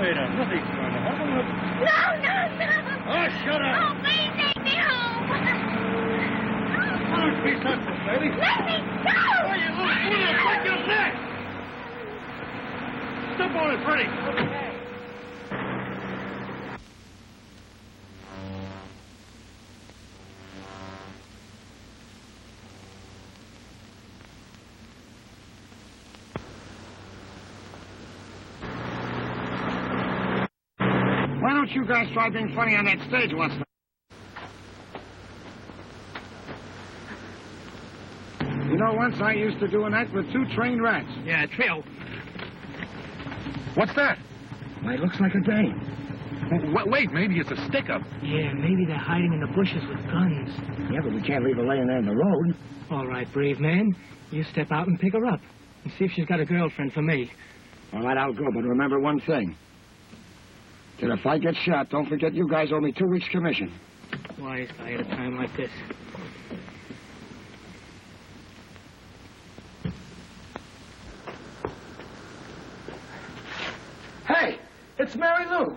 Later. Nothing's going to happen. No! Oh, shut up! Oh, please take me home! Don't be sensitive, baby. Let me go! Oh, you little fool! I'll break your neck! Step on it, Freddie. Okay. Why don't you guys try being funny on that stage once? You know, once I used to do an act with 2 trained rats. Yeah, trio. What's that? Why, it looks like a dame. Wait, maybe it's a stick-up. Yeah, maybe they're hiding in the bushes with guns. Yeah, but we can't leave her laying there in the road. All right, brave man. You step out and pick her up. And see if she's got a girlfriend for me. All right, I'll go, but remember one thing. That if I get shot, don't forget you guys owe me 2 weeks' commission. Wise guy at a time like this. Hey, it's Mary Lou.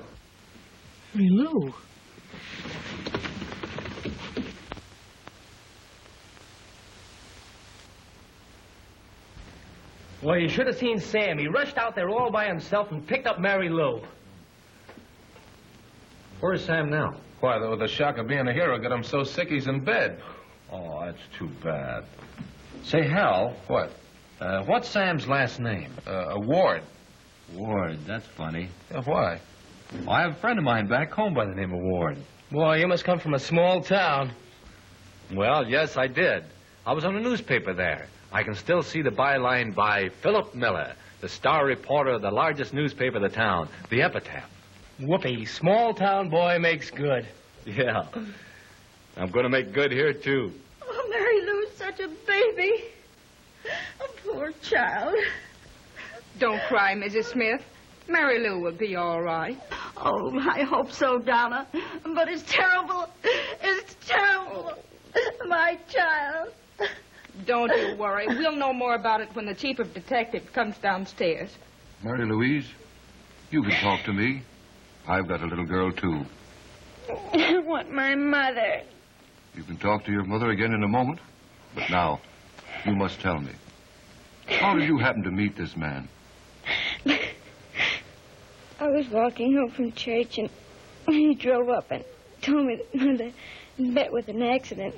Mary Lou? Well, you should have seen Sam. He rushed out there all by himself and picked up Mary Lou. Where's Sam now? Why, the shock of being a hero got him so sick he's in bed. Oh, that's too bad. Say, Hal. What? What's Sam's last name? Ward. Ward. That's funny. Why? I have a friend of mine back home by the name of Ward. Boy, you must come from a small town. Well, yes, I did. I was on a newspaper there. I can still see the byline by Philip Miller, the star reporter of the largest newspaper of the town, the Epitaph. Whoopee, small town boy makes good. Yeah. I'm going to make good here, too. Oh, Mary Lou's such a baby. A poor child. Don't cry, Mrs. Smith. Mary Lou will be all right. Oh, I hope so, Donna. But it's terrible. It's terrible. My child. Don't you worry. We'll know more about it when the chief of detectives comes downstairs. Mary Louise, you can talk to me. I've got a little girl, too. I want my mother. You can talk to your mother again in a moment. But now, you must tell me. How did you happen to meet this man? I was walking home from church, and he drove up and told me that Mother met with an accident,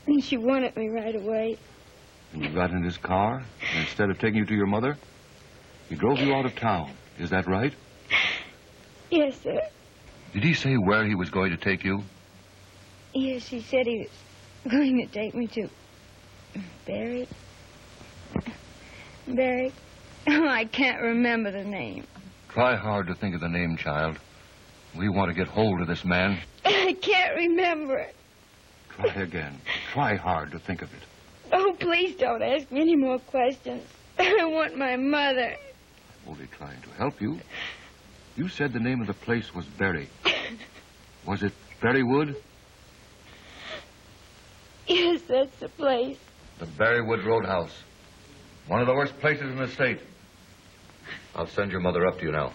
and she wanted me right away. And you got in his car, and instead of taking you to your mother, he drove you out of town. Is that right? Yes, sir. Did he say where he was going to take you? Yes, he said he was going to take me to Barry. Barry. Oh, I can't remember the name. Try hard to think of the name, child. We want to get hold of this man. I can't remember it. Try again. Try hard to think of it. Oh, please don't ask me any more questions. I want my mother. I'm only trying to help you. You said the name of the place was Berry. Was it Berrywood? Yes, that's the place. The Berrywood Roadhouse. One of the worst places in the state. I'll send your mother up to you now.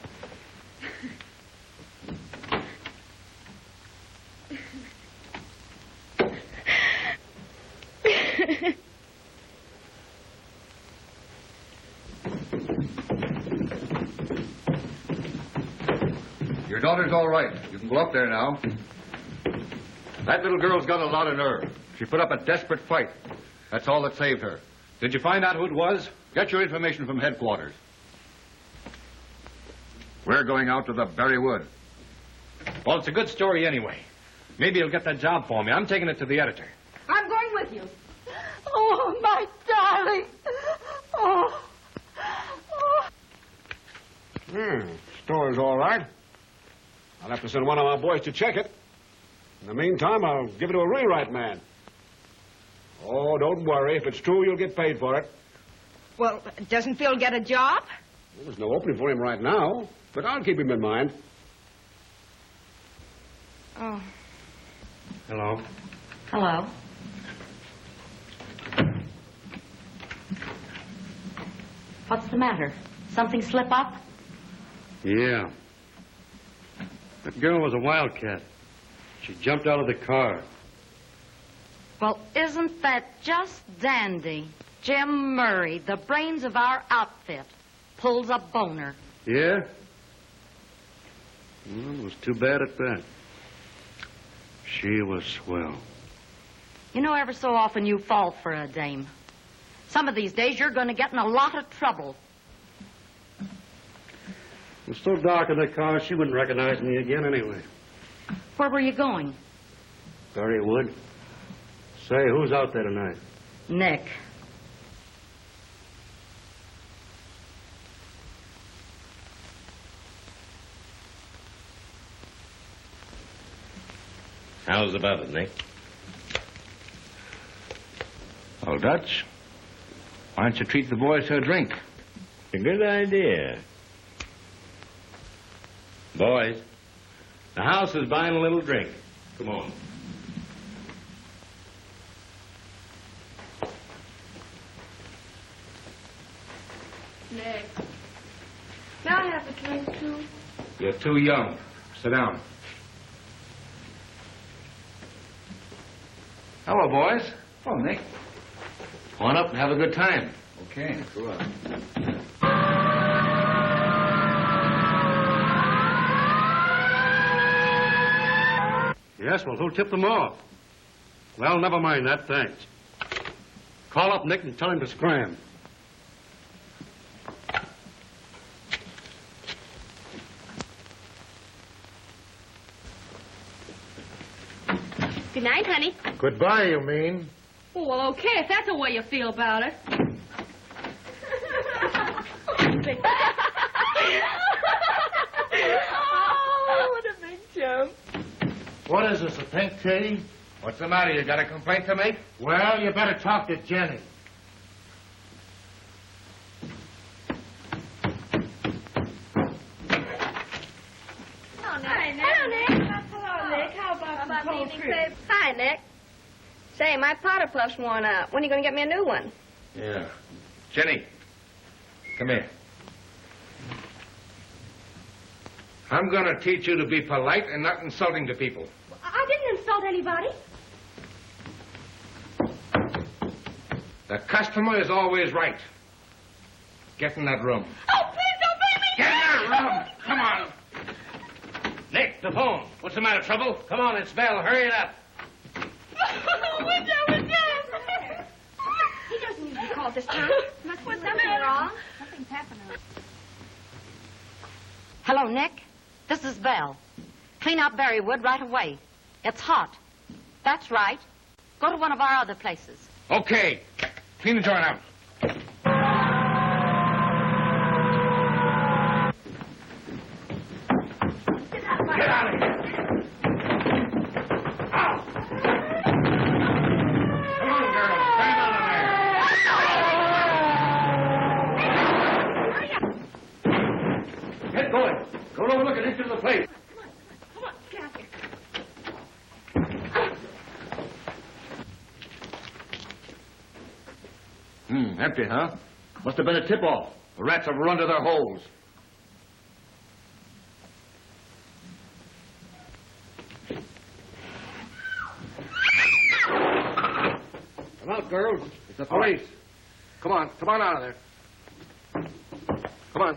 Your daughter's all right. You can go up there now. That little girl's got a lot of nerve. She put up a desperate fight. That's all that saved her. Did you find out who it was? Get your information from headquarters. We're going out to the Berrywood. Well, it's a good story anyway. Maybe he'll get that job for me. I'm taking it to the editor. I'm going with you. Oh, my darling. Oh. Story's all right. I'll have to send one of my boys to check it. In the meantime, I'll give it to a rewrite man. Oh, don't worry. If it's true, you'll get paid for it. Well, doesn't Phil get a job? Well, there's no opening for him right now, but I'll keep him in mind. Oh. Hello. Hello. What's the matter? Something slip up? Yeah. That girl was a wildcat. She jumped out of the car. Well, isn't that just dandy? Jim Murray, the brains of our outfit, pulls a boner. Yeah? Well, it was too bad at that. She was swell. You know, ever so often you fall for a dame. Some of these days you're going to get in a lot of trouble. It was so dark in the car, she wouldn't recognize me again anyway. Where were you going? Berrywood. Say, who's out there tonight? Nick. How's about it, Nick? Well, Dutch, why don't you treat the boys to a drink? A good idea. Boys, the house is buying a little drink. Come on. Nick. May I have a drink, too? You're too young. Sit down. Hello, boys. Oh, Nick. Come on up and have a good time. Okay. Go on. Yes, well, who'll tip them off? Well, never mind that, thanks. Call up Nick and tell him to scram. Good night, honey. Goodbye, you mean? Oh, well, okay, if that's the way you feel about it. Oh, what a big jump. What is this, a pink tea? What's the matter? You got a complaint to make? Well, you better talk to Jenny. Hi, Nick. Hello, Nick. Hello, Nick. How about some cold cream? Hi, Nick. Say, my powder puff's worn out. When are you going to get me a new one? Yeah. Jenny, come here. I'm going to teach you to be polite and not insulting to people. I didn't insult anybody. The customer is always right. Get in that room. Oh, please don't beat me! Get in that room! Come on. Nick, the phone. What's the matter, trouble? Come on, it's Bell. Hurry it up. He doesn't usually call this time. Must put something wrong. Something's happening. Hello, Nick. This is Belle. Clean out Berrywood right away. It's hot. That's right. Go to one of our other places. Okay. Clean the joint out. Get out of here. Out. Come on, girls. Stand on there. Get going. Go over and look at each of the place. Come on, get out here. Empty, huh? Must have been a tip-off. The rats have run to their holes. Come out, girls. It's the police. Come on out of there. Come on.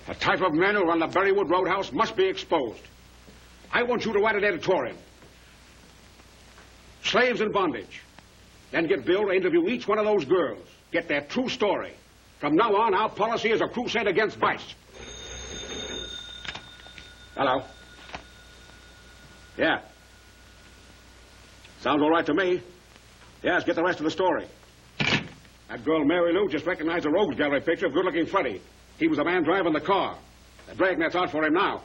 The type of men who run the Berrywood Roadhouse must be exposed. I want you to write an editorial. Slaves in bondage. Then get Bill to interview each one of those girls. Get their true story. From now on, our policy is a crusade against vice. Hello. Yeah. Sounds all right to me. Yes, get the rest of the story. That girl, Mary Lou, just recognized a rogues gallery picture of good-looking Freddie. He was the man driving the car. The dragnet's out for him now.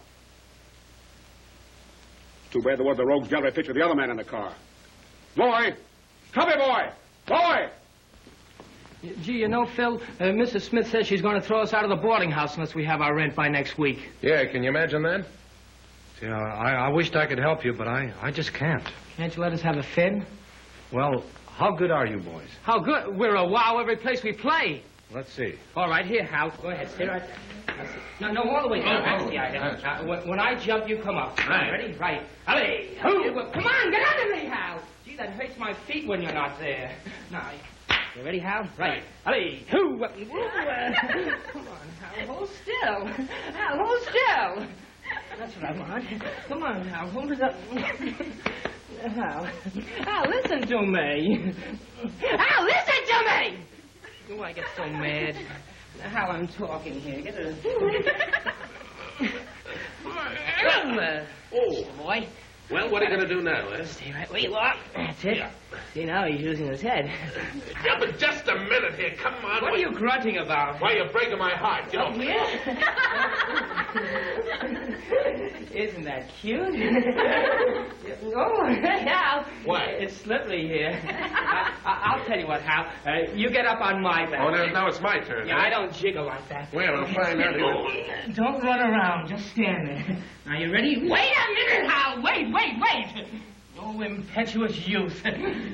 Too bad there was the rogues gallery picture of the other man in the car. Boy! Come here, boy! Boy! Gee, you know, Phil, Mrs. Smith says she's going to throw us out of the boarding house unless we have our rent by next week. Yeah, can you imagine that? See, I wished I could help you, but I just can't. Can't you let us have a fin? Well, how good are you boys? How good? We're a wow every place we play. Let's see. All right, here, Hal. Go ahead. Stay right there. No, all the way down. That's the idea. When I jump, you come up. Right. Ready? Right. Alley. Come on, get under me, Hal. Gee, that hurts my feet when you're not there. Now, you ready, Hal? Right. Alley. Come on, Hal. Hold still. Hal, hold still. That's what I want. Come on, Hal. Hold it up. Hal, listen to me. Hal, listen to me! Oh, I get so mad. Hal, I'm talking here. Get it. Oh. Boy. Well, what are you going to do now, eh? Stay right where you are. That's it. Yeah. See, now he's using his head. Yeah, but just a minute here. Come on. What are you grunting about? Why, you're breaking my heart. You know. Yeah? Isn't that cute? Oh, Hal. What? It's slippery here. I'll tell you what, Hal. You get up on my back. Oh, now it's my turn. Yeah, I don't jiggle like that. Well, I'll find out. Don't run around. Just stand there. Now, you ready? Wait a minute, Hal. Wait. Oh, impetuous youth.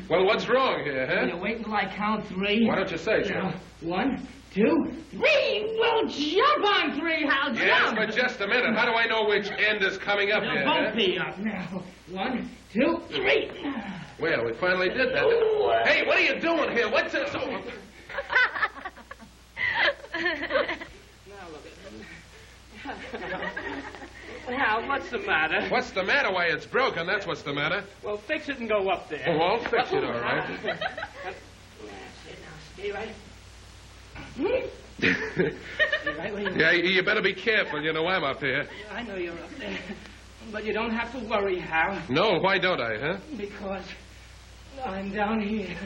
Well, what's wrong here, huh? You wait until I count 3. Why don't you say so? 1, 2, 3. Well, jump on 3, Hal. Jump. Yes, but just a minute. How do I know which end is coming up They'll here? both be up now. 1, 2, 3. Well, we finally did that. Hey, what are you doing here? What's this? Oh. Now look at him. Hal, what's the matter? What's the matter? Why, it's broken. That's what's the matter. Well, fix it and go up there. Oh, I'll fix it, all right. Stay right. Yeah, you better be careful. You know I'm up here. I know you're up there. But you don't have to worry, Hal. No, why don't I, huh? Because I'm down here.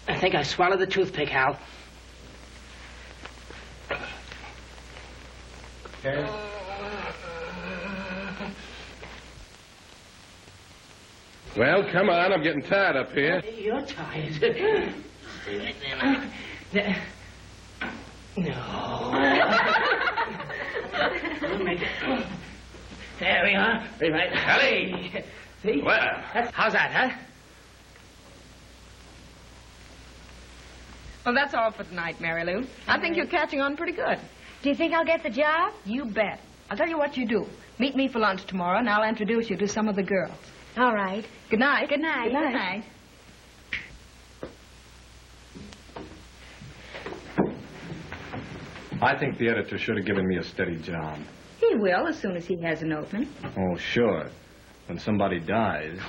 I think I swallowed the toothpick, Hal. Okay. Well, come on. I'm getting tired up here. You're tired. Stay right there. No. There we are. Right. Halley. See? Well. How's that, huh? Well, that's all for tonight, Mary Lou. I think you're catching on pretty good. Do you think I'll get the job? You bet. I'll tell you what you do. Meet me for lunch tomorrow, and I'll introduce you to some of the girls. All right. Good night. Good night. Good night. I think the editor should have given me a steady job. He will as soon as he has an opening. Oh, sure. When somebody dies.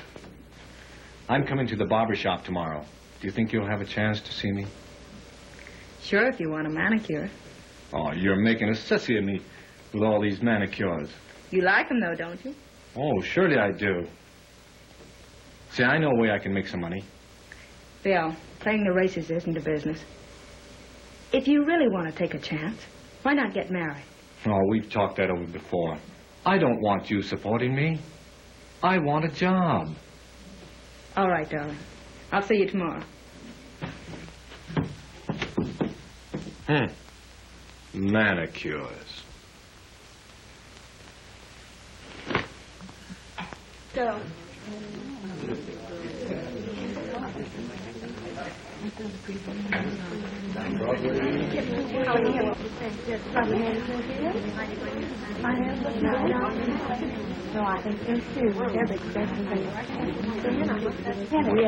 I'm coming to the barber shop tomorrow. Do you think you'll have a chance to see me? Sure, if you want a manicure. Oh, you're making a sissy of me with all these manicures. You like them, though, don't you? Oh, surely I do. See, I know a way I can make some money. Bill, playing the races isn't a business. If you really want to take a chance, why not get married? Oh, we've talked that over before. I don't want you supporting me. I want a job. All right, darling. I'll see you tomorrow. Manicures. Go.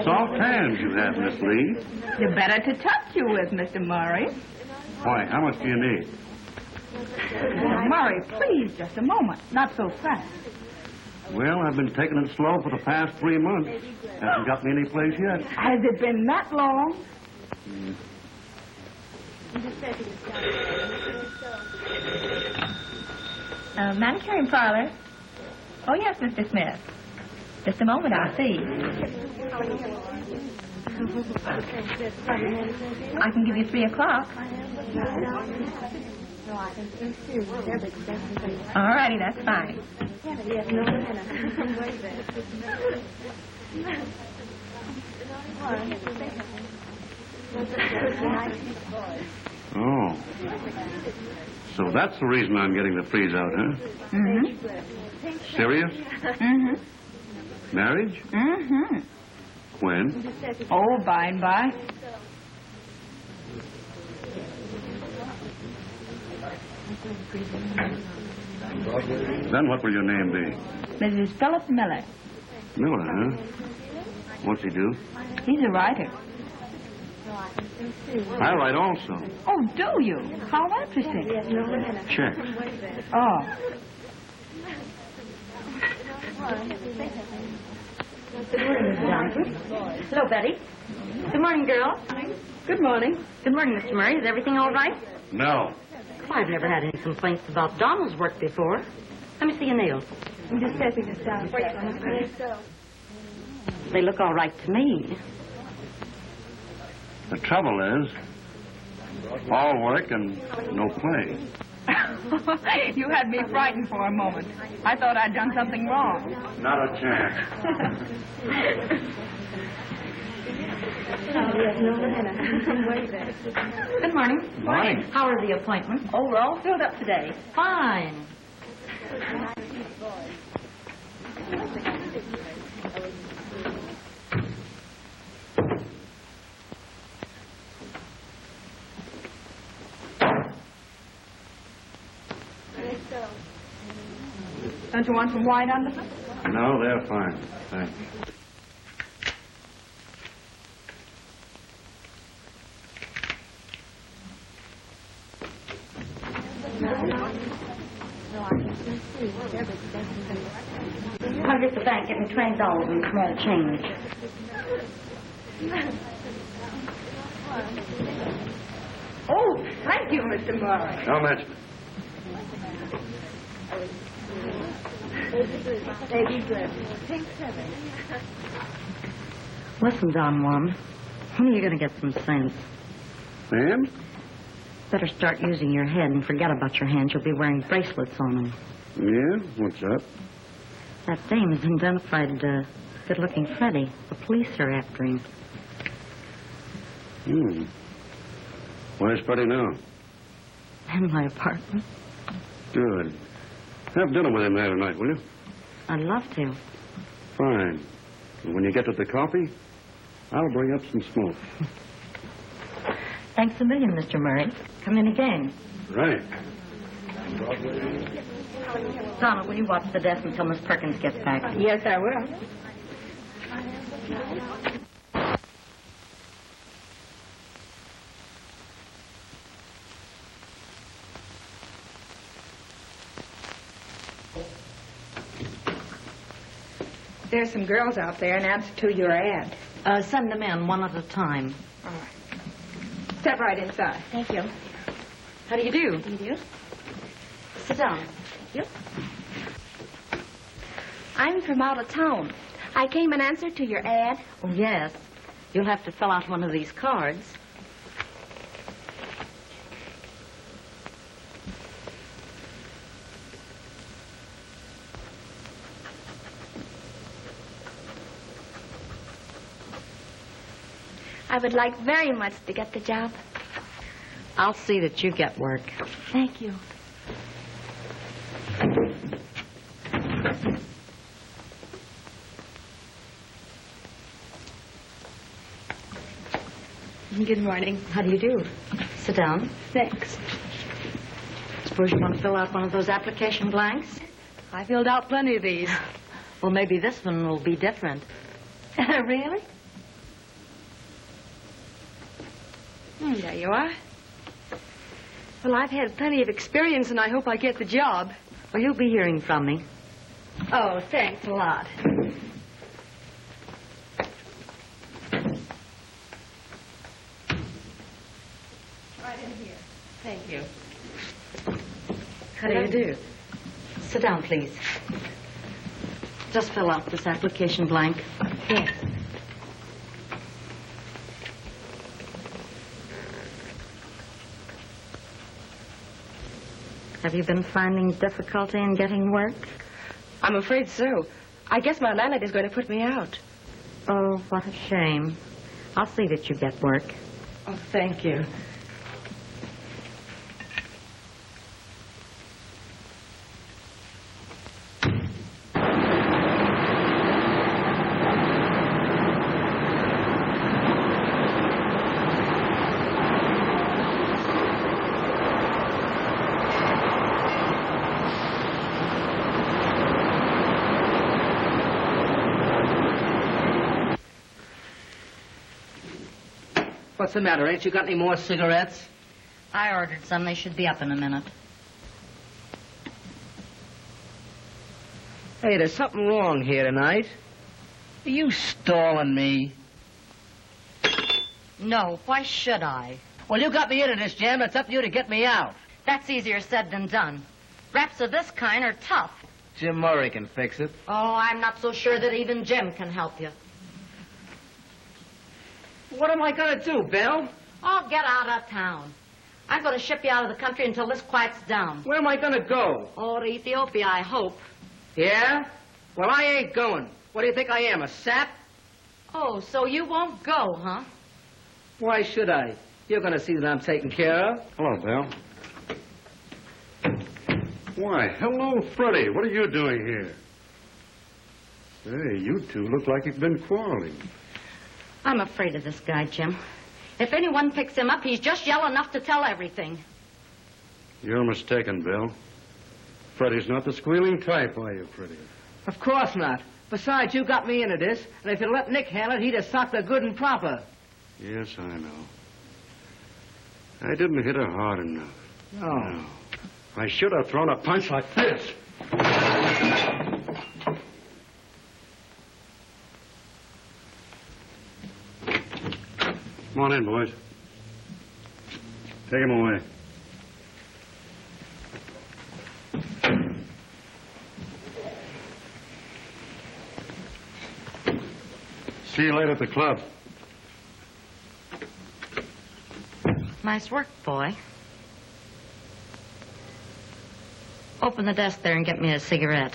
Soft hands you have, Miss Lee. You're better to touch you with, Mr. Murray. Why, how much do you need? Murray, please, just a moment. Not so fast. Well, I've been taking it slow for the past 3 months. Hasn't got me any place yet. Has it been that long? Manicuring parlor. Oh, yes, Mr. Smith. Just a moment, I'll see. I can give you 3 o'clock. All righty, that's fine. Oh. So that's the reason I'm getting the freeze out, huh? Mm-hmm. Serious? Mm-hmm. Marriage? Mm-hmm. When? Oh, by and by. Then what will your name be? Mrs. Philip Miller. Miller, huh? What's he do? He's a writer. I write also. Oh, do you? How interesting. Check. Oh. Good morning, Mrs. Johnson. Hello, Betty. Good morning, girl. Good morning. Good morning, Mr. Murray. Is everything all right? No. Oh, I've never had any complaints about Donald's work before. Let me see your nails. I'm just stepping this down. They look all right to me. The trouble is, all work and no play. You had me frightened for a moment. I thought I'd done something wrong. Not a chance. Good morning. Morning. How are the appointments? Oh, we're all filled up today. Fine. Don't you want some white on them? No, they're fine. Thanks. I'll get the bank, get me $20 in small change. Oh, thank you, Mr. Murray. Don't mention it. Listen, Don Juan, when are you going to get some sense? Ma'am? Better start using your head and forget about your hands. You'll be wearing bracelets on them. Yeah? What's up? That dame has identified good-looking Freddie. The police are after him. Where's Freddie now? In my apartment. Good. Have dinner with him there tonight, will you? I'd love to. Fine. And when you get to the coffee, I'll bring up some smoke. Thanks a million, Mr. Murray. Come in again. Right. Donald, will you watch the desk until Miss Perkins gets back? Yes, I will. There's some girls out there in answer to your ad. Send them in one at a time. All right. Step right inside. Thank you. How do you do? You do? Sit down. Thank you. I'm from out of town. I came in answer to your ad. Oh, yes. You'll have to fill out one of these cards. I would like very much to get the job. I'll see that you get work. Thank you. Good morning. How do you do? Sit down. Thanks. Suppose you want to fill out one of those application blanks? I filled out plenty of these. Well, maybe this one will be different. Really? There you are. Well, I've had plenty of experience, and I hope I get the job. Well, you'll be hearing from me. Oh, thanks a lot. Right in here. Thank you. How do you do? Sit down, please. Just fill out this application blank. Yes. Have you been finding difficulty in getting work? I'm afraid so. I guess my landlady is going to put me out. Oh, what a shame. I'll see that you get work. Oh, thank you. What's the matter? Ain't you got any more cigarettes? I ordered some. They should be up in a minute. Hey, there's something wrong here tonight. Are you stalling me? No, why should I? Well, you got me into this jam. It's up to you to get me out. That's easier said than done. Raps of this kind are tough. Jim Murray can fix it. Oh, I'm not so sure that even Jim can help you. What am I going to do, Bill? Oh, get out of town. I'm going to ship you out of the country until this quiets down. Where am I going to go? Oh, to Ethiopia, I hope. Yeah? Well, I ain't going. What do you think I am, a sap? Oh, so you won't go, huh? Why should I? You're going to see that I'm taken care of. Hello, Bill. Why, hello, Freddie. What are you doing here? Hey, you two look like you've been quarreling. I'm afraid of this guy, Jim. If anyone picks him up, he's just yell enough to tell everything. You're mistaken, Bill. Freddie's not the squealing type, are you, Freddie? Of course not. Besides, you got me into this, and if you'd let Nick handle it, he'd have socked her good and proper. Yes, I know. I didn't hit her hard enough. Oh. No. I should have thrown a punch like this. Come on in, boys. Take him away. See you later at the club. Nice work, boy. Open the desk there and get me a cigarette.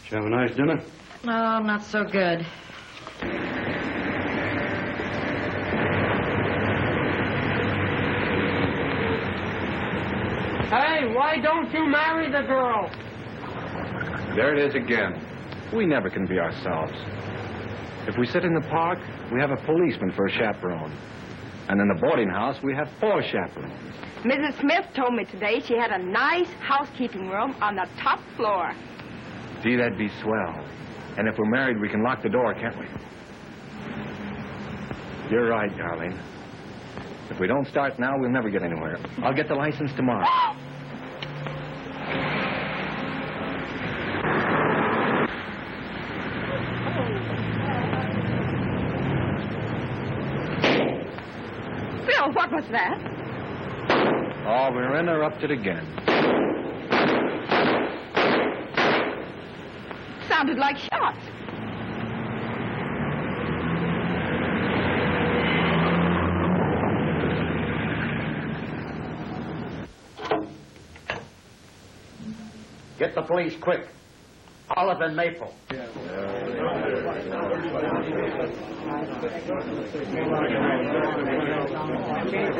Did you have a nice dinner? No, not so good. Hey, why don't you marry the girl? There it is again. We never can be ourselves. If we sit in the park, we have a policeman for a chaperone. And in the boarding house, we have 4 chaperones. Mrs. Smith told me today she had a nice housekeeping room on the top floor. Gee, that'd be swell. And if we're married, we can lock the door, can't we? You're right, darling. If we don't start now, we'll never get anywhere. I'll get the license tomorrow. Bill, what was that? Oh, we're interrupted again. Sounded like shots. Get the police quick. Olive and Maple.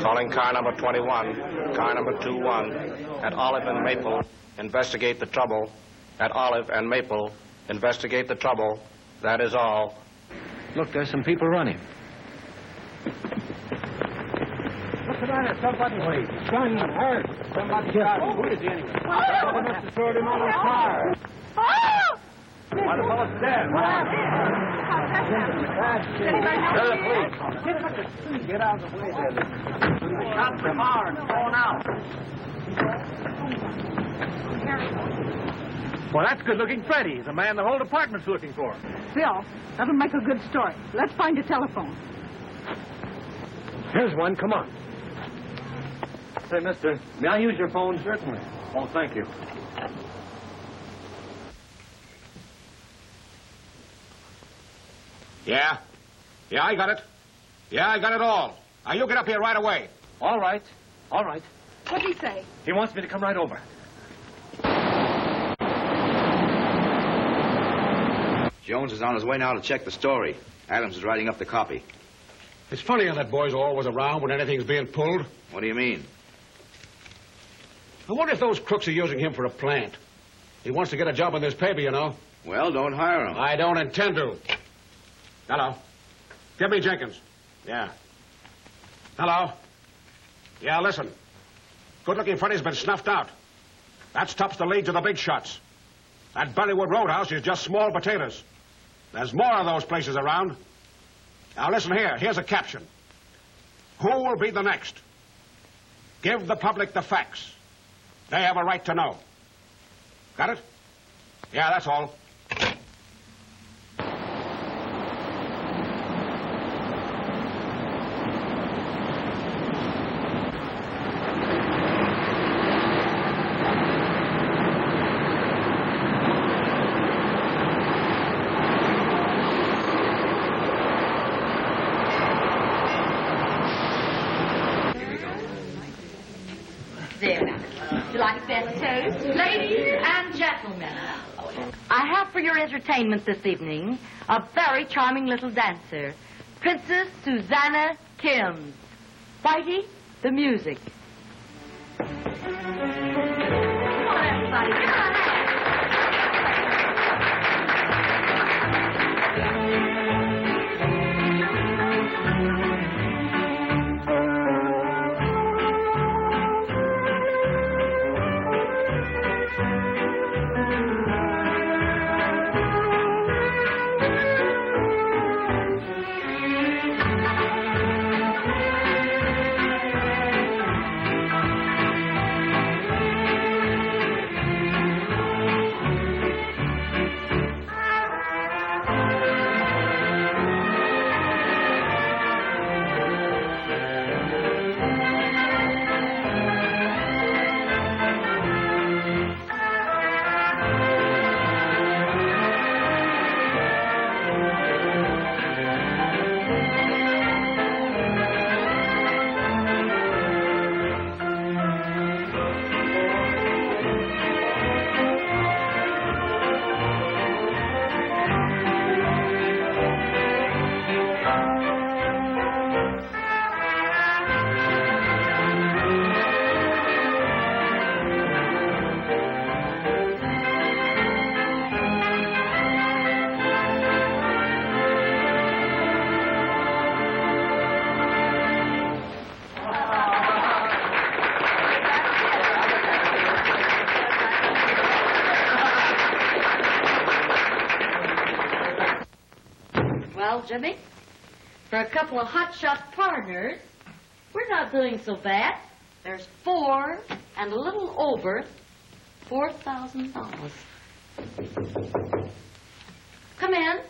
Calling car number 21, car number 21, at Olive and Maple. Investigate the trouble. At Olive and Maple, investigate the trouble. That is all. Look, there's some people running. What's the matter? Somebody gun hurt. Somebody shot him. Who is he anyway? They must have thrown him out of the car. Why, the fellow's dead. They're the police. Get out of the way there. The shots are hard. Thrown out. Well, that's good-looking Freddie. He's the man the whole department's looking for. Bill, that'll make a good story. Let's find a telephone. Here's one. Come on. Say, mister, may I use your phone? Certainly. Oh, thank you. Yeah? Yeah, I got it. Yeah, I got it all. Now, you get up here right away. All right. All right. What'd he say? He wants me to come right over. Jones is on his way now to check the story. Adams is writing up the copy. It's funny how that boy's always around when anything's being pulled. What do you mean? I wonder if those crooks are using him for a plant. He wants to get a job on this paper, you know. Well, don't hire him. I don't intend to. Hello. Give me Jenkins. Yeah. Hello. Yeah, listen. Good-looking Freddie's been snuffed out. That stops the lead to the big shots. That Bollywood Roadhouse is just small potatoes. There's more of those places around. Now listen here. Here's a caption. Who will be the next? Give the public the facts. They have a right to know. Got it? Yeah, that's all. There now. You like that too? Ladies and gentlemen, I have for your entertainment this evening a very charming little dancer, Princess Susanna Kimms. Whitey, the music. Come on, everybody. Come on. Jimmy, for a couple of hotshot partners, we're not doing so bad. There's 4 and a little over $4,000. Come in.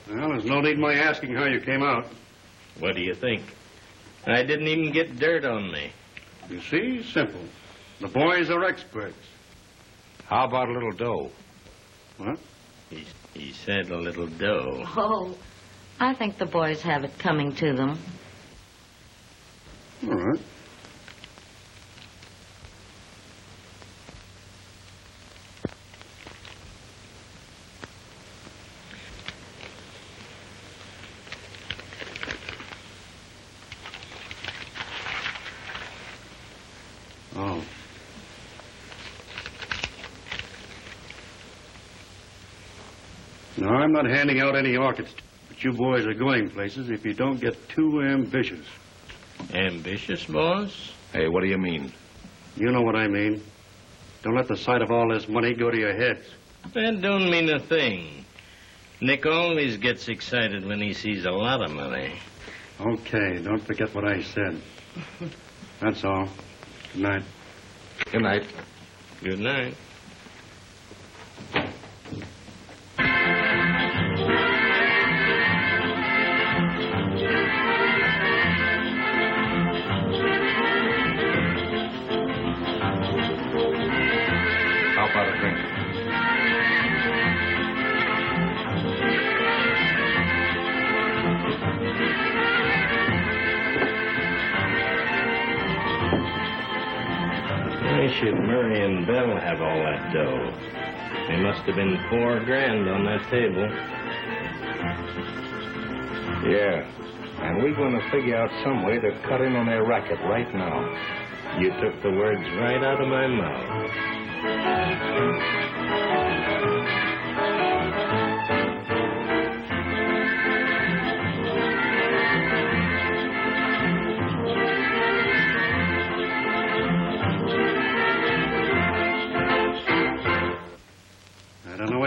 Well, there's no need my asking how you came out. What do you think? I didn't even get dirt on me. You see, simple. The boys are experts. How about a little dough? What? He said a little dough. Oh, I think the boys have it coming to them. All right. Oh. No, I'm not handing out any orchids, but you boys are going places if you don't get too ambitious. Ambitious, boss? Hey, what do you mean? You know what I mean. Don't let the sight of all this money go to your heads. That don't mean a thing. Nick always gets excited when he sees a lot of money. Okay, don't forget what I said. That's all. Good night. Good night. Good night. How about a drink? Why should Murray and Bell have all that dough? There must have been $4 grand on that table. Yeah, and we're going to figure out some way to cut in on their racket right now. You took the words right out of my mouth.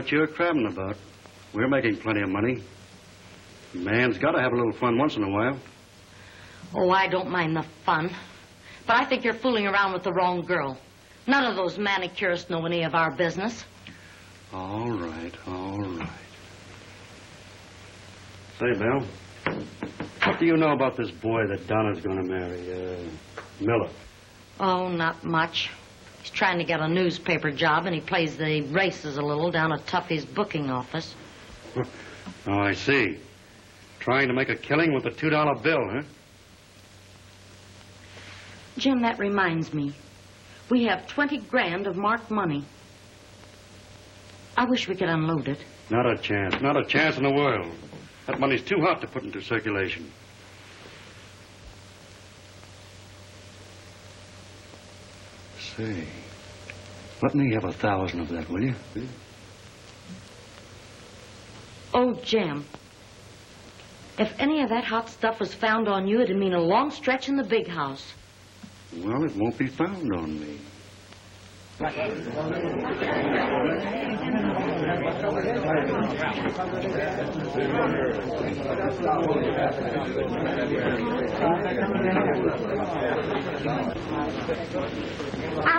what you're crabbing about. We're making plenty of money. A man's got to have a little fun once in a while. Oh, I don't mind the fun. But I think you're fooling around with the wrong girl. None of those manicurists know any of our business. All right, all right. Say, Bill, what do you know about this boy that Donna's going to marry, Miller? Oh, not much. He's trying to get a newspaper job, and he plays the races a little down at Tuffy's booking office. Oh, I see. Trying to make a killing with a $2 bill, huh? Jim, that reminds me. We have 20 grand of marked money. I wish we could unload it. Not a chance. Not a chance in the world. That money's too hot to put into circulation. Say, let me have 1,000 of that, will you? Oh, Jim. If any of that hot stuff was found on you, it'd mean a long stretch in the big house. Well, it won't be found on me. I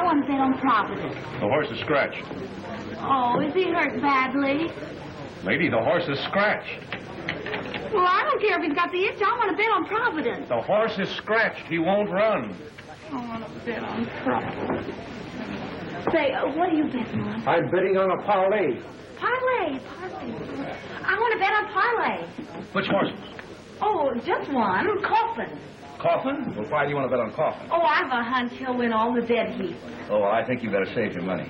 want to bet on Providence. The horse is scratched. Oh, is he hurt badly? Lady, the horse is scratched. Well, I don't care if he's got the itch. I want to bet on Providence. The horse is scratched. He won't run. I want to bet on Providence. Say, what are you betting on? I'm betting on a parlay. Parlay. I want to bet on parlay. Which horse? Oh, just one. Coffin. Coffin? Well, why do you want to bet on Coffin? Oh, I've a hunch he'll win all the dead heat. Oh, well, I think you better save your money.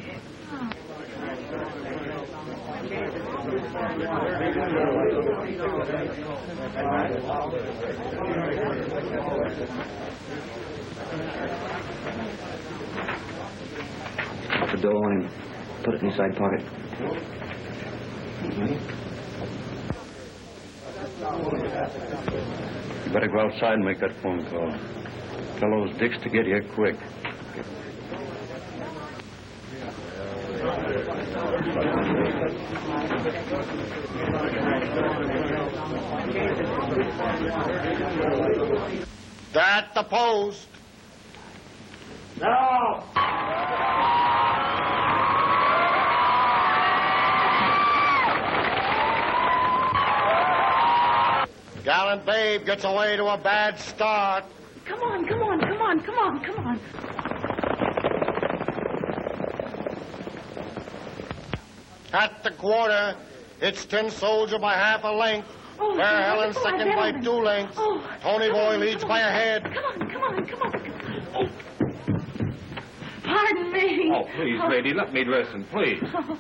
Put the dough on him. Put it in his side pocket. You better go outside and make that phone call. Tell those dicks to get here quick. At the post. No! Gallant babe gets away to a bad start. Come on. At the quarter, it's Tin Soldier by half a length. Oh, Fair Helen second by 2 lengths. Oh, Tony Boy leads by a head. Come on. Oh. Pardon me. Oh, please, lady, let me listen, please. Oh.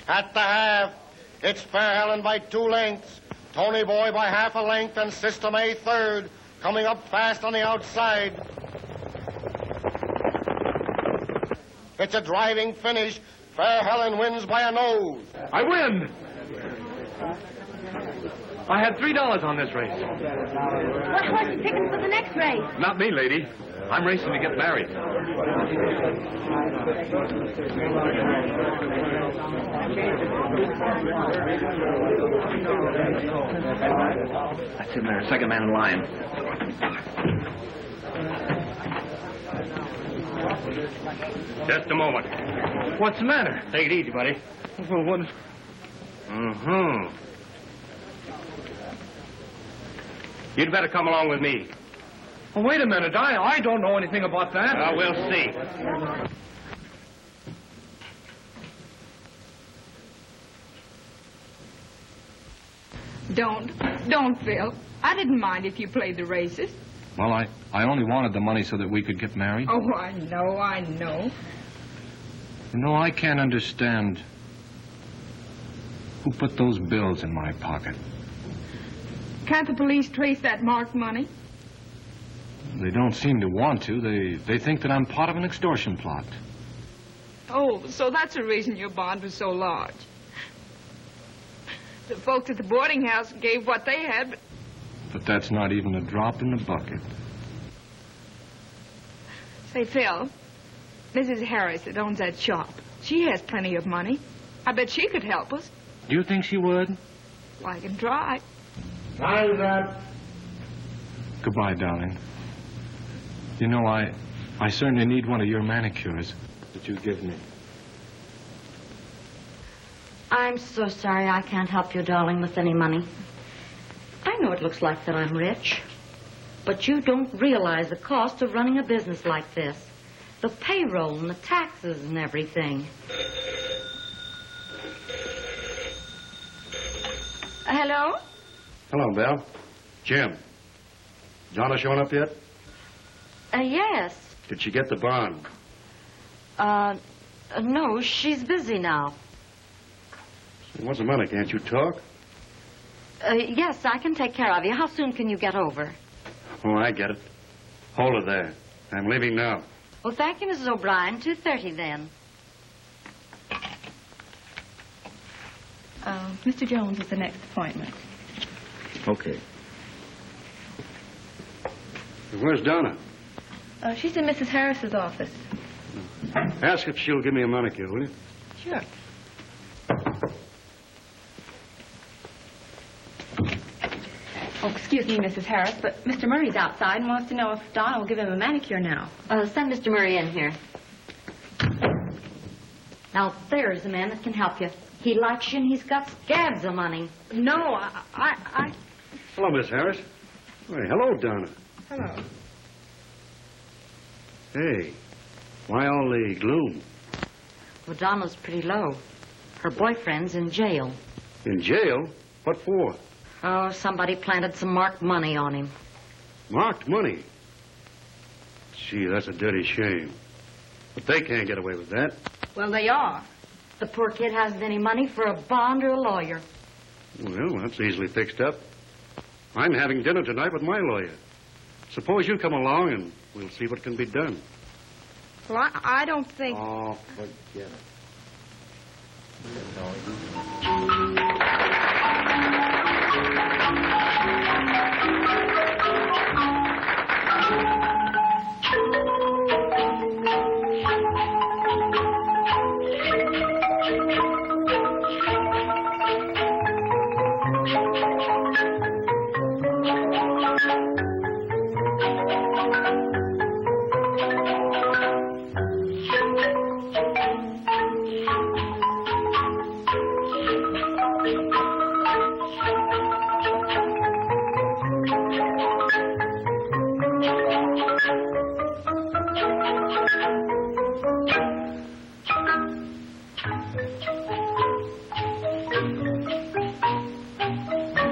At the half, it's Fair Helen by 2 lengths. Tony Boy by half a length and System A third. Coming up fast on the outside. It's a driving finish. Fair Helen wins by a nose. I win! I had $3 on this race. What horse are you picking for the next race? Not me, lady. I'm racing to get married. That's him there, second man in line. Just a moment. What's the matter? Take it easy, buddy. Well, what? Mm-hmm. You'd better come along with me. Oh, wait a minute. I don't know anything about that. We'll see. Don't, Phil. I didn't mind if you played the races. Well, I only wanted the money so that we could get married. Oh, I know. You know, I can't understand who put those bills in my pocket. Can't the police trace that marked money? They don't seem to want to. They think that I'm part of an extortion plot. Oh, so that's the reason your bond was so large. The folks at the boarding house gave what they had, But that's not even a drop in the bucket. Say, Phil, Mrs. Harris that owns that shop. She has plenty of money. I bet she could help us. Do you think she would? Well, I can try. Time's up. Goodbye, darling. You know, I certainly need one of your manicures that you give me. I'm so sorry I can't help you, darling, with any money. I know it looks like that I'm rich, but you don't realize the cost of running a business like this. The payroll and the taxes and everything. Hello? Hello, Belle. Jim. Donna showing up yet? Yes. Did she get the bond? No, she's busy now. What's the matter? Can't you talk? Yes, I can take care of you. How soon can you get over? Oh, I get it. Hold her there. I'm leaving now. Well, thank you, Mrs. O'Brien. 2:30 then. Mr. Jones is the next appointment. Okay. Where's Donna? She's in Mrs. Harris's office. Ask if she'll give me a manicure, will you? Sure. Oh, excuse me, Mrs. Harris, but Mr. Murray's outside and wants to know if Donna will give him a manicure now. Send Mr. Murray in here. Now, there's a man that can help you. He likes you and he's got scabs of money. No, I... Hello, Miss Harris. Hey, hello, Donna. Hello. Hey, why all the gloom? Well, Donna's pretty low. Her boyfriend's in jail. In jail? What for? Oh, somebody planted some marked money on him. Marked money? Gee, that's a dirty shame. But they can't get away with that. Well, they are. The poor kid hasn't any money for a bond or a lawyer. Well, that's easily fixed up. I'm having dinner tonight with my lawyer. Suppose you come along and we'll see what can be done. Well, I don't think... Oh, forget it.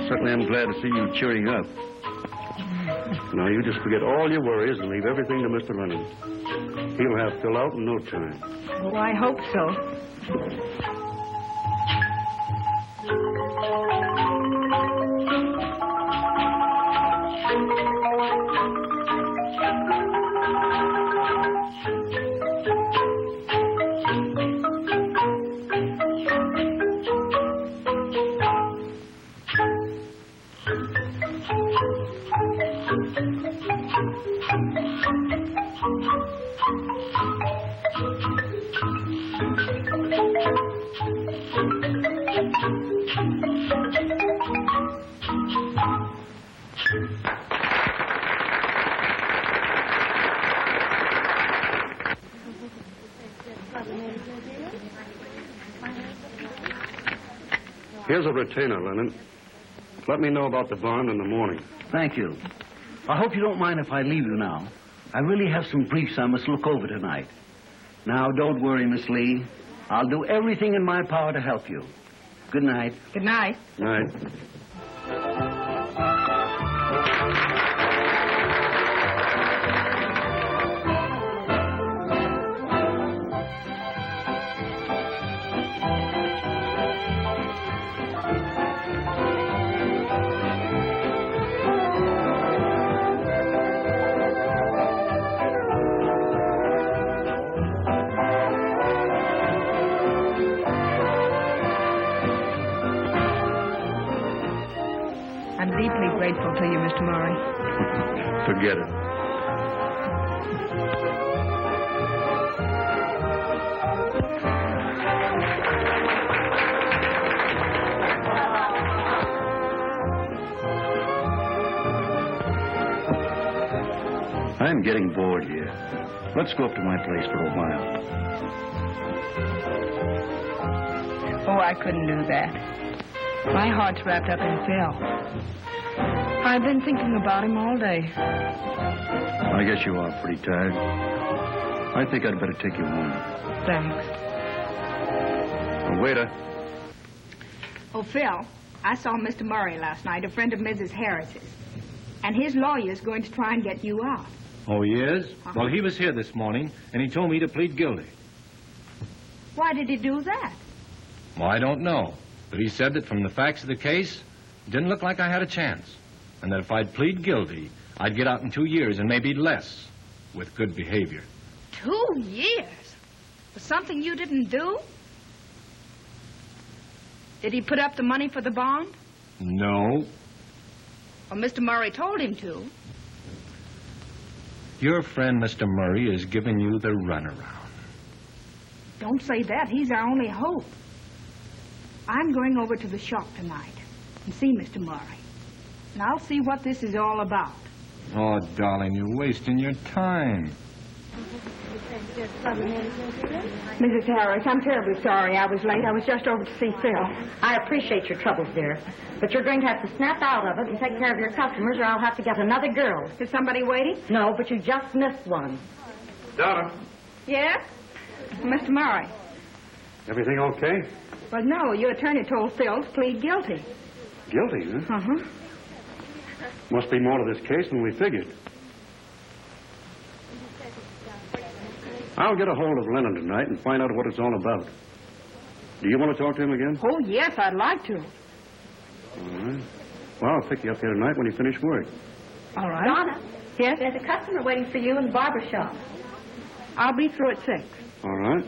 Certainly I'm glad to see you cheering up. Now, you just forget all your worries and leave everything to Mr. Lennon. He'll have Phil out in no time. Oh, I hope so. Here's a retainer, Lennon. Let me know about the bond in the morning. Thank you. I hope you don't mind if I leave you now. I really have some briefs I must look over tonight. Now, don't worry, Miss Lee. I'll do everything in my power to help you. Good night. Good night. Night. I'm deeply grateful to you, Mr. Murray. Forget it. I'm getting bored here. Let's go up to my place for a while. Oh, I couldn't do that. My heart's wrapped up in Phil. I've been thinking about him all day. I guess you are pretty tired. I think I'd better take you home. Thanks. Oh, waiter. Oh, Phil, I saw Mr. Murray last night, a friend of Mrs. Harris's. And his lawyer's going to try and get you out. Oh, he is? Well, he was here this morning, and he told me to plead guilty. Why did he do that? Well, I don't know. But he said that from the facts of the case, it didn't look like I had a chance. And that if I'd plead guilty, I'd get out in 2 years and maybe less, with good behavior. 2 years? For something you didn't do? Did he put up the money for the bond? No. Well, Mr. Murray told him to. Your friend, Mr. Murray, is giving you the runaround. Don't say that. He's our only hope. I'm going over to the shop tonight and see Mr. Murray. And I'll see what this is all about. Oh, darling, you're wasting your time. Mrs. Harris, I'm terribly sorry I was late. I was just over to see Phil. I appreciate your troubles, dear. But you're going to have to snap out of it and take care of your customers, or I'll have to get another girl. Is somebody waiting? No, but you just missed one. Donna. Yes? Mr. Murray. Everything okay? Well, no, your attorney told Phil to plead guilty. Guilty, huh? Uh-huh. Must be more to this case than we figured. I'll get a hold of Lennon tonight and find out what it's all about. Do you want to talk to him again? Oh, yes, I'd like to. All right. Well, I'll pick you up here tonight when you finish work. All right. Donna. Yes? There's a customer waiting for you in the barber shop. I'll be through at 6. All right.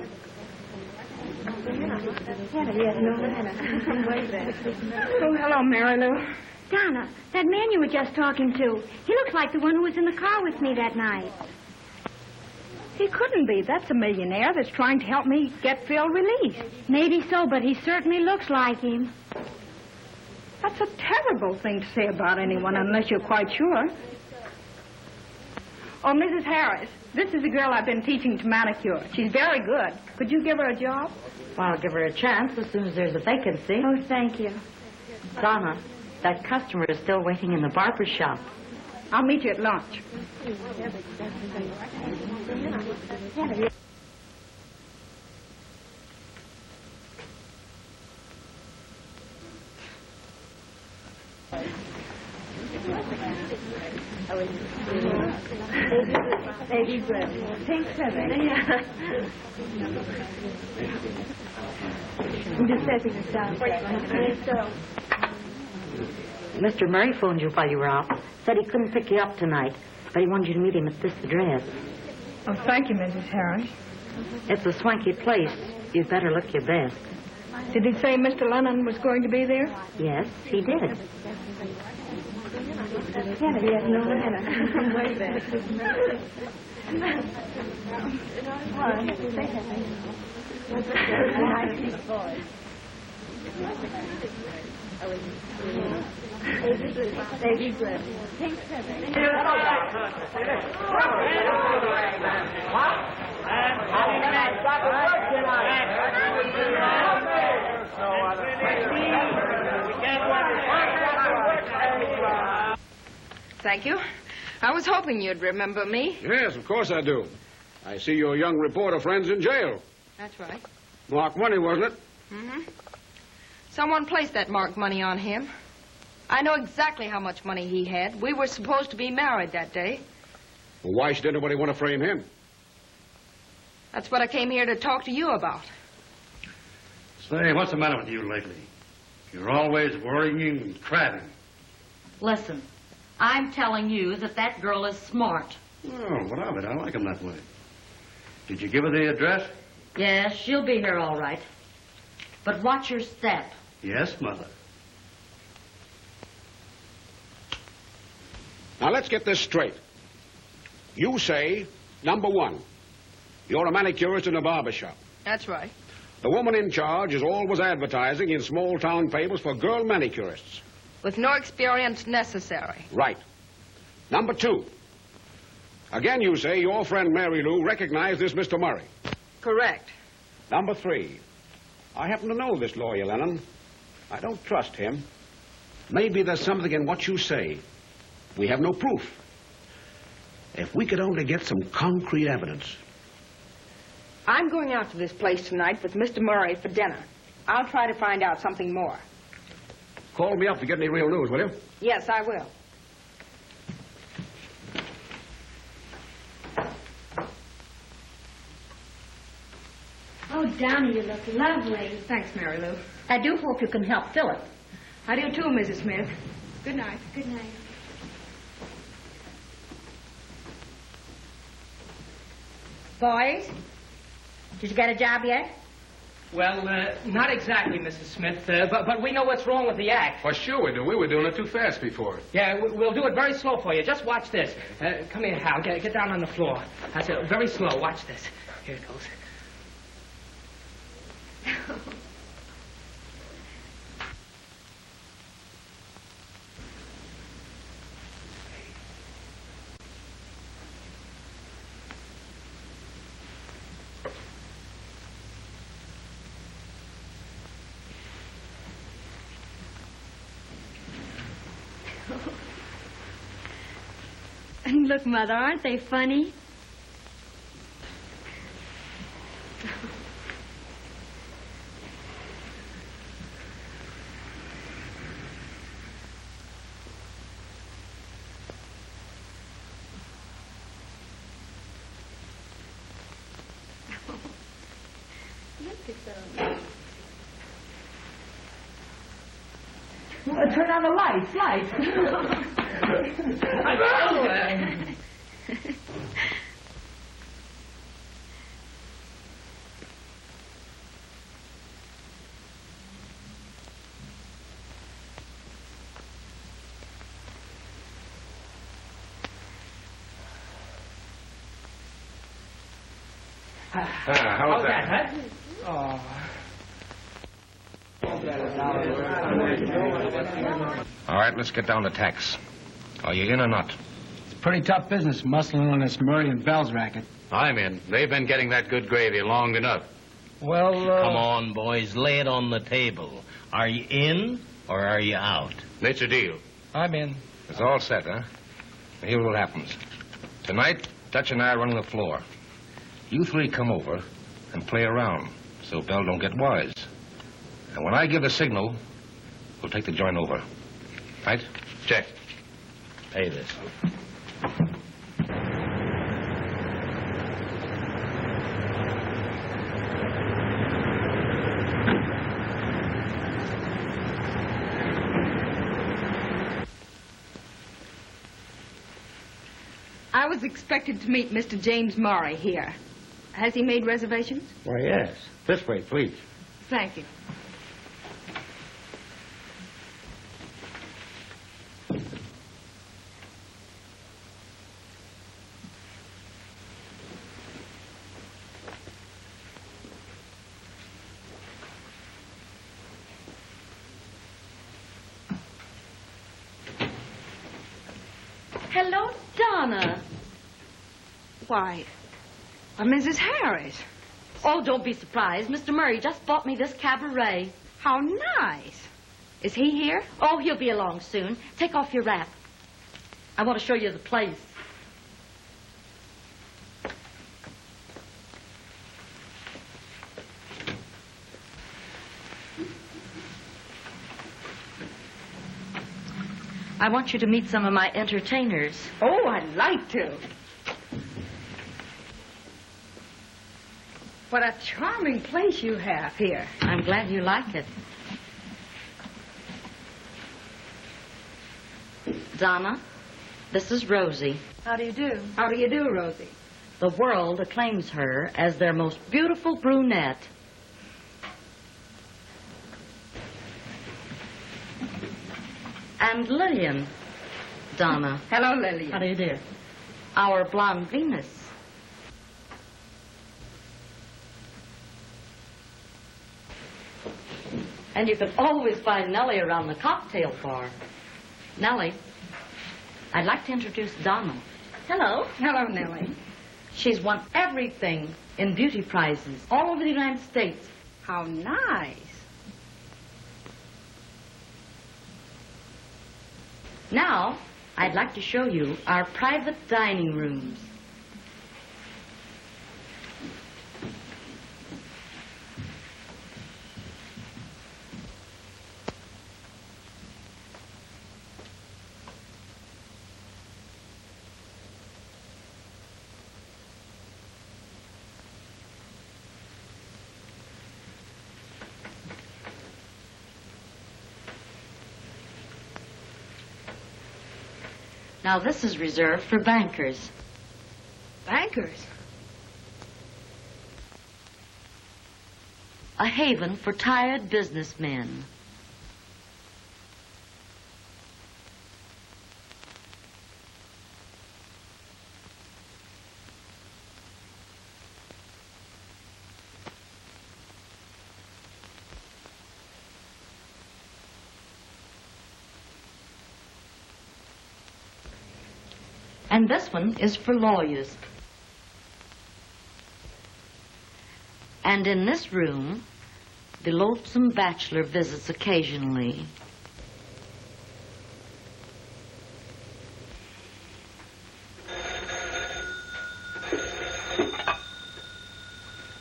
Oh, hello, Mary Lou. Donna, that man you were just talking to, he looks like the one who was in the car with me that night. He couldn't be. That's a millionaire that's trying to help me get Phil released. Maybe so, but he certainly looks like him. That's a terrible thing to say about anyone unless you're quite sure. Oh, Mrs. Harris, this is the girl I've been teaching to manicure. She's very good. Could you give her a job? Well, I'll give her a chance as soon as there's a vacancy. Oh, thank you. Donna, that customer is still waiting in the barber shop. I'll meet you at lunch. Pink ribbon. I'm just setting it down. Mr. Murray phoned you while you were out. Said he couldn't pick you up tonight, but he wanted you to meet him at this address. Oh, thank you, Mrs. Harris. It's a swanky place. You'd better look your best. Did he say Mr. Lennon was going to be there? Yes, he did. Thank you. I was hoping you'd remember me. Yes, of course I do. I see your young reporter friend's in jail. That's right. Marked money, wasn't it? Mm-hmm. Someone placed that marked money on him. I know exactly how much money he had. We were supposed to be married that day. Well, why should anybody want to frame him? That's what I came here to talk to you about. Say, what's the matter with you lately? You're always worrying and crabbing. Listen, I'm telling you that that girl is smart. Oh, what of it? I like 'em that way. Did you give her the address? Yes, she'll be here all right. But watch your step. Yes, Mother. Now, let's get this straight. You say, number one, you're a manicurist in a barber shop. That's right. The woman in charge is always advertising in small-town papers for girl manicurists. With no experience necessary. Right. Number two, Again, you say your friend Mary Lou recognized this Mr. Murray. Correct. Number 3. I happen to know this lawyer, Lennon. I don't trust him. Maybe there's something in what you say. We have no proof. If we could only get some concrete evidence. I'm going out to this place tonight with Mr. Murray for dinner. I'll try to find out something more. Call me up to get any real news, will you? Yes, I will. Oh, Donnie, you look lovely. Thanks, Mary Lou. I do hope you can help Philip. I do too, Mrs. Smith. Good night. Good night. Boys, did you get a job yet? Well, not exactly, Mrs. Smith, but we know what's wrong with the act. Well, sure we do. We were doing it too fast before. Yeah, we'll do it very slow for you. Just watch this. Come here, Hal. Get down on the floor. That's it. Very slow. Watch this. Here it goes. Look, Mother, aren't they funny? Turn on the lights. How was that? Huh? All right, let's get down to tacks. Are you in or not? It's pretty tough business muscling on this Murray and Bell's racket. I'm in. They've been getting that good gravy long enough. Well, Come on, boys. Lay it on the table. Are you in or are you out? It's a deal. I'm in. It's all set, huh? Here's what happens. Tonight, Dutch and I are running the floor. You 3 come over and play around so Bell don't get wise. And when I give the signal, we'll take the joint over. Right? Check. Pay this. I was expected to meet Mr. James Murray here. Has he made reservations? Why, yes. This way, please. Thank you. Hello, Donna. Why, Mrs. Harris. Oh, don't be surprised. Mr. Murray just bought me this cabaret. How nice. Is he here? Oh, he'll be along soon. Take off your wrap. I want to show you the place. I want you to meet some of my entertainers. Oh, I'd like to. What a charming place you have here. I'm glad you like it. Donna, this is Rosie. How do you do? How do you do, Rosie? The world acclaims her as their most beautiful brunette. And Lillian. Donna. Hello, Lillian. How do you do? Our blonde Venus. And you can always find Nellie around the cocktail bar. Nellie, I'd like to introduce Donna. Hello. Hello, Nellie. She's won everything in beauty prizes all over the United States. How nice. Now, I'd like to show you our private dining rooms. Now, this is reserved for bankers. Bankers? A haven for tired businessmen. And this one is for lawyers. And in this room, the lonesome bachelor visits occasionally.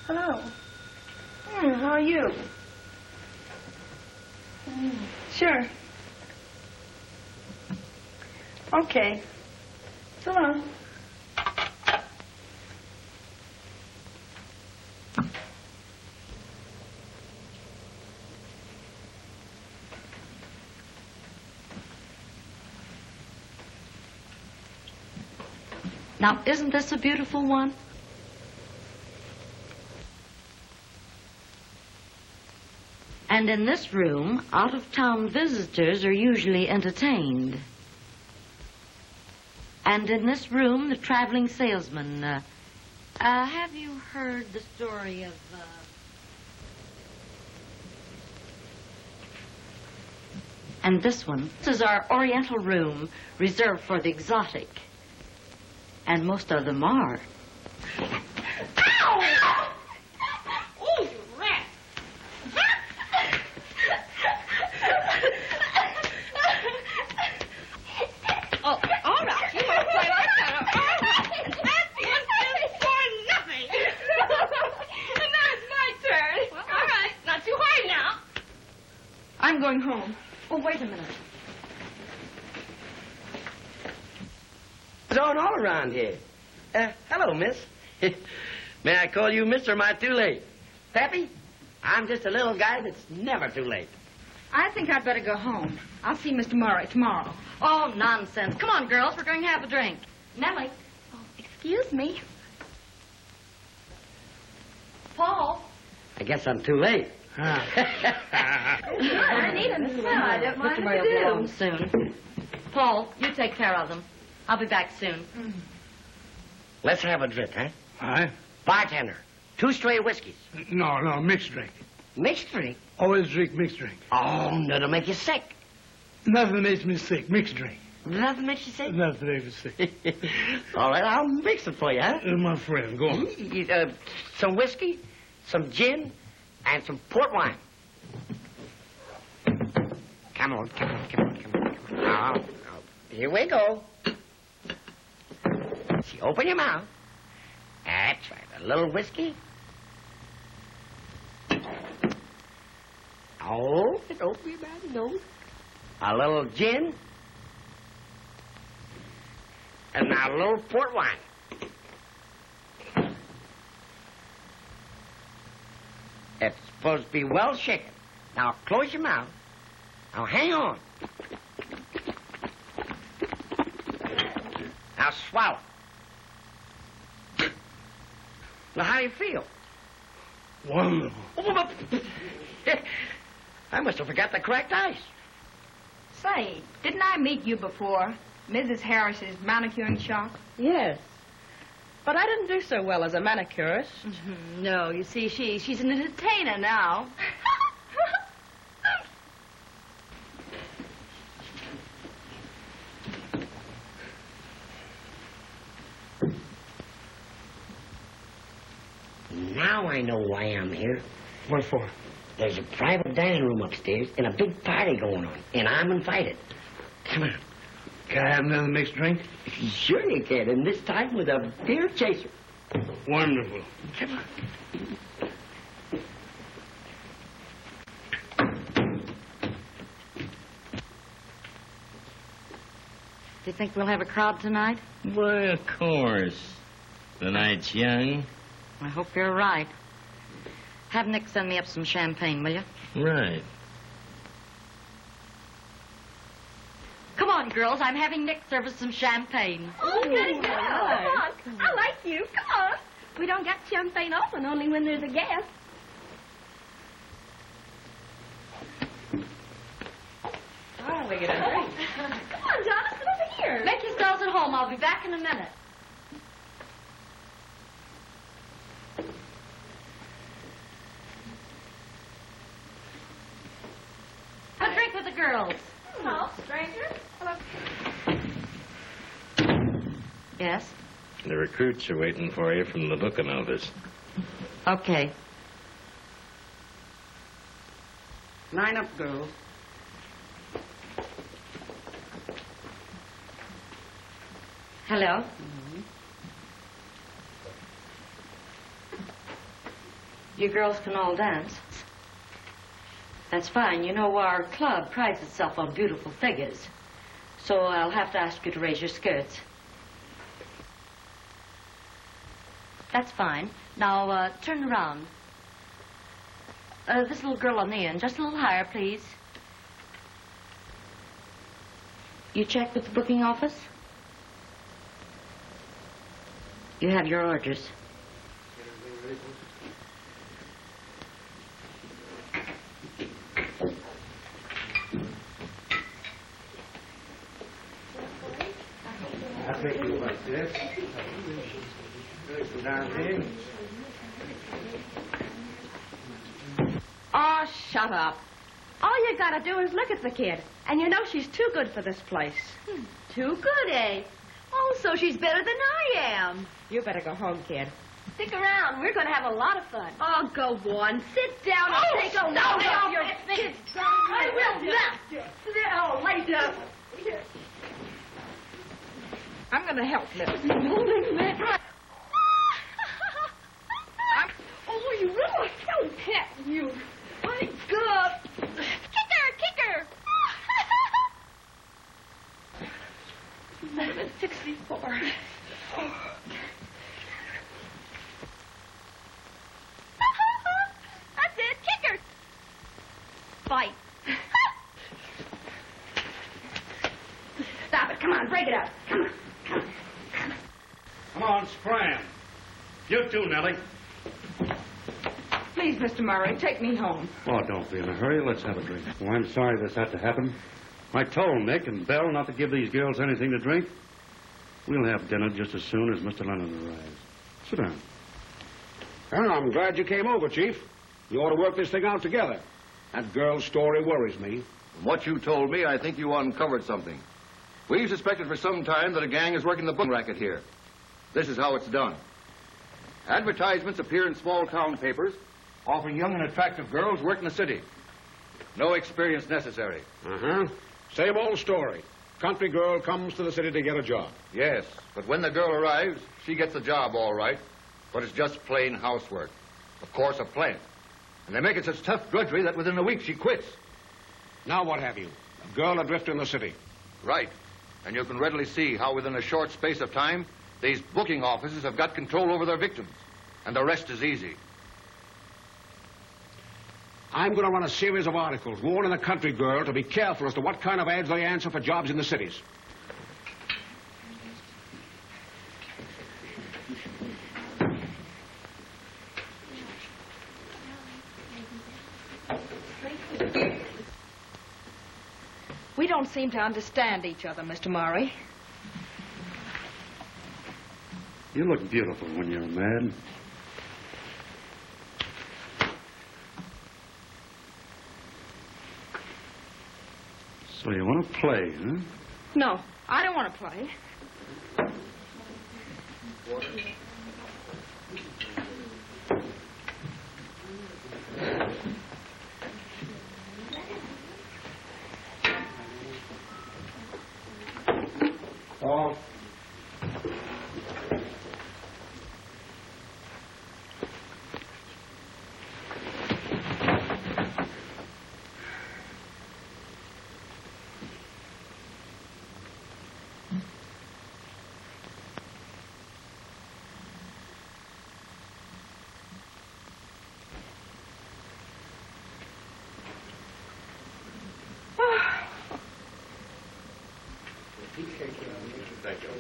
Hello. How are you? Sure. Okay. So long. Now, isn't this a beautiful one? And in this room, out-of-town visitors are usually entertained. And in this room, the traveling salesman. Have you heard the story of... And this one. This is our Oriental room, reserved for the exotic. And most of them are. Ow! Oh, you rat! Oh, all right. You want to play like that? All right. That's one for nothing. And now it's my turn. Well, all right. Not too high now. I'm going home. Oh, wait a minute. It's on all around here. Hello, miss. May I call you miss or am I too late? Peppy, I'm just a little guy that's never too late. I think I'd better go home. I'll see Mr. Murray tomorrow. Oh, nonsense. Come on, girls. We're going to have a drink. Nellie. Oh, excuse me. Paul. I guess I'm too late. I need them. I don't mind if you do. Home soon. Paul, you take care of them. I'll be back soon. Let's have a drink, huh? Aye? Bartender, 2 straight whiskeys. No, mixed drink. Mixed drink? Always drink mixed drink. Oh, that'll make you sick. Nothing makes me sick. Mixed drink. Nothing makes you sick? Nothing makes me sick. All right, I'll mix it for you, huh? My friend, go on. Some whiskey, some gin, and some port wine. Come on. Now, here we go. See, open your mouth. That's right. A little whiskey. Oh, open your mouth. No. A little gin. And now a little port wine. It's supposed to be well shaken. Now close your mouth. Now hang on. Now swallow. Now how do you feel? Wonderful. Oh, I must have forgot the correct ice. Say, didn't I meet you before? Mrs. Harris's manicuring shop? Yes. But I didn't do so well as a manicurist. Mm-hmm. No, you see, she's an entertainer now. Now I know why I'm here. What for? There's a private dining room upstairs and a big party going on, and I'm invited. Come on. Can I have another mixed drink? Sure you can, and this time with a beer chaser. Wonderful. Come on. Do you think we'll have a crowd tonight? Why, of course. The night's young. I hope you're right. Have Nick send me up some champagne, will you? Right. Come on, girls. I'm having Nick serve us some champagne. Oh, goody, go. Come on. I like you. Come on. We don't get champagne often, only when there's a guest. Oh, we get a drink. Come on, Jonathan, over here. Make yourselves at home. I'll be back in a minute. A drink with the girls. Hello, stranger. Hello. Yes? The recruits are waiting for you from the booking office. Okay. Line up, girls. Hello? You girls can all dance. That's fine. You know, our club prides itself on beautiful figures. So I'll have to ask you to raise your skirts. That's fine. Now, turn around. This little girl on the end. Just a little higher, please. You checked with the booking office? You have your orders. I'll take you like this. Go down here. Oh, shut up. All you gotta do is look at the kid, and you know she's too good for this place. Too good, eh? Oh, so she's better than I am. You better go home, kid. Stick around. We're gonna have a lot of fun. Oh, go on. Sit down and take a look off your face. I will not. Oh, lay down. I'm gonna help Liz. Oh, you really don't pet you. My God. Kick her. 1164. That's it. Kick her. Fight. Stop it. Come on. Break it up. Come on. Come on, scram. You too, Nellie. Please, Mr. Murray, take me home. Oh, don't be in a hurry. Let's have a drink. Oh, I'm sorry this had to happen. I told Nick and Belle not to give these girls anything to drink. We'll have dinner just as soon as Mr. Lennon arrives. Sit down. Well, I'm glad you came over, Chief. You ought to work this thing out together. That girl's story worries me. From what you told me, I think you uncovered something. We've suspected for some time that a gang is working the booking racket here. This is how it's done. Advertisements appear in small-town papers offering young and attractive girls work in the city. No experience necessary. Uh-huh. Same old story. Country girl comes to the city to get a job. Yes, but when the girl arrives, she gets the job all right, but it's just plain housework. Of course, a plant. And they make it such tough drudgery that within a week she quits. Now what have you? A girl adrift in the city. Right. And you can readily see how within a short space of time, these booking offices have got control over their victims. And the rest is easy. I'm going to run a series of articles warning the country girl to be careful as to what kind of ads they answer for jobs in the cities. We don't seem to understand each other, Mr. Murray. You look beautiful when you're mad. So you want to play, huh? No, I don't want to play. Thank you.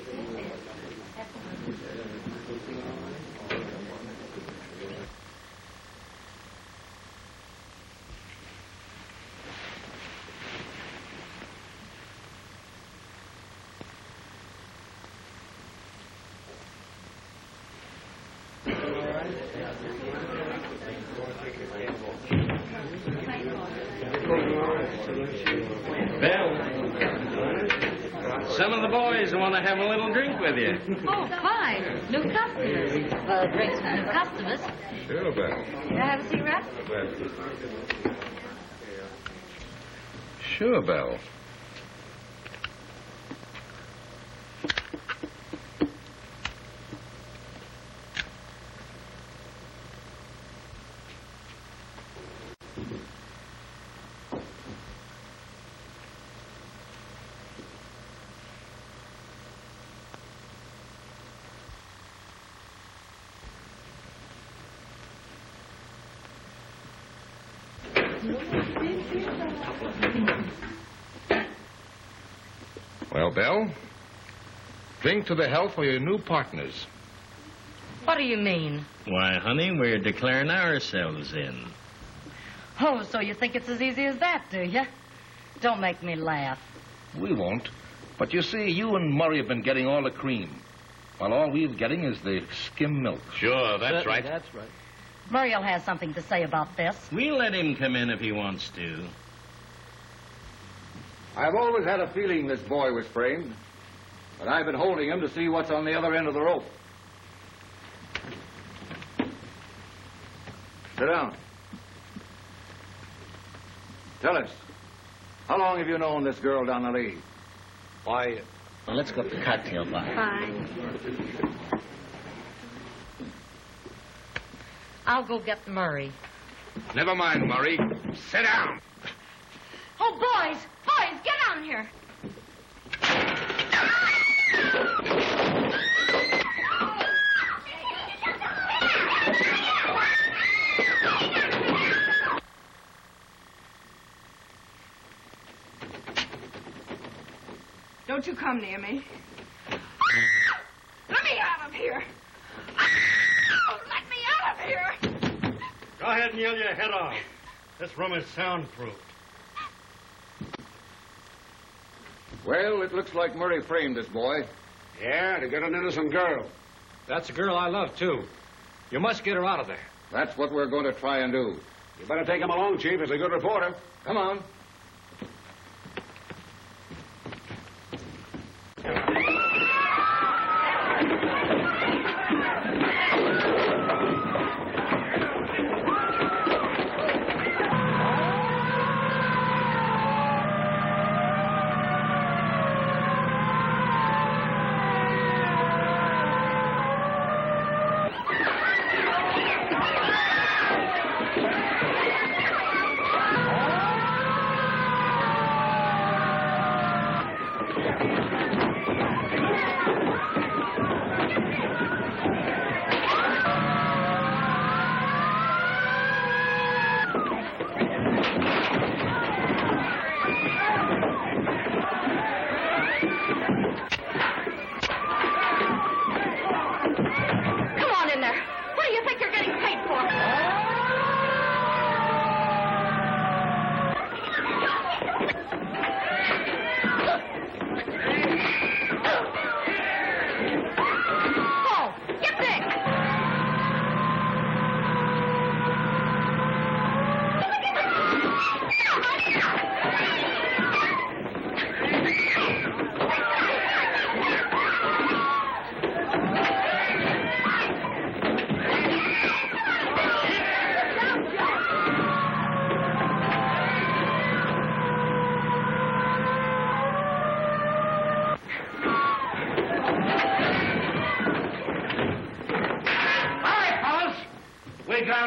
Some of the boys want to have a little drink with you. Oh, fine. New customers. Well, drinks for new customers. Sure, Belle. Can I have a cigarette? Sure, Belle. Well, Belle, drink to the health of your new partners. What do you mean? Why, honey, we're declaring ourselves in. Oh, so you think it's as easy as that, do you? Don't make me laugh. We won't. But you see, you and Murray have been getting all the cream, while all we're getting is the skim milk. Sure, that's right. That's right. Muriel has something to say about this. We'll let him come in if he wants to. I've always had a feeling this boy was framed, but I've been holding him to see what's on the other end of the rope. Sit down. Tell us, how long have you known this girl down the lead? Why, Well, let's go up the cocktail bar. Fine. I'll go get Murray. Never mind, Murray. Sit down. Oh, boys! Boys, get down here! Don't you come near me. Let me out of here! Let me out of here! Go ahead and yell your head off. This room is soundproof. Well, it looks like Murray framed this boy. Yeah, to get an innocent girl. that's a girl I love, too. You must get her out of there. That's what we're going to try and do. You better take him along, Chief. He's a good reporter. Come on.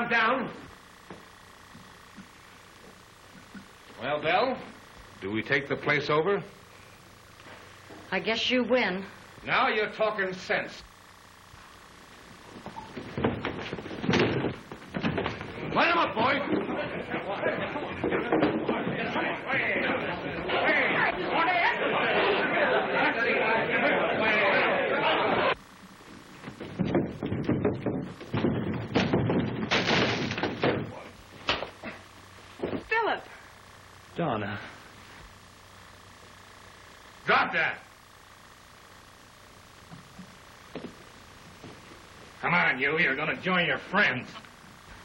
Down. Well, Belle, do we take the place over? I guess you win. Now you're talking sense. Light him up, boy. Donna. Drop that. Come on, you. You're going to join your friends.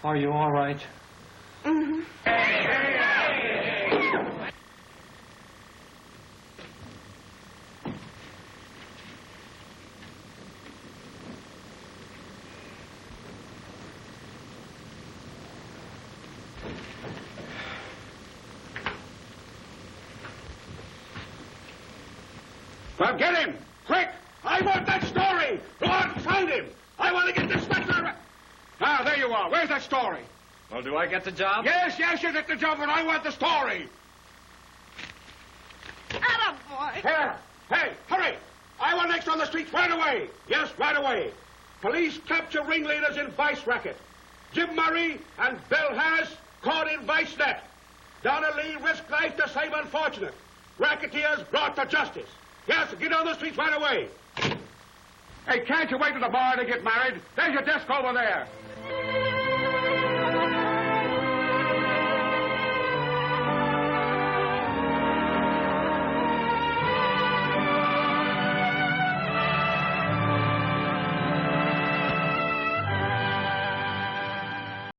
Are you all right? Mm-hmm. Well, get him! Quick! I want that story! Go on, find him! I want to get this butler... Ah, there you are. Where's that story? Well, do I get the job? Yes, you get the job, but I want the story. Attaboy! Here! Hey, hurry! I want next on the streets right away. Yes, right away. Police capture ringleaders in vice racket. Jim Murray and Bill Harris caught in vice net. Donna Lee risked life to save unfortunate. Racketeers brought to justice. Yes, get on the streets right away. Hey, can't you wait to the bar to get married? There's your desk over there.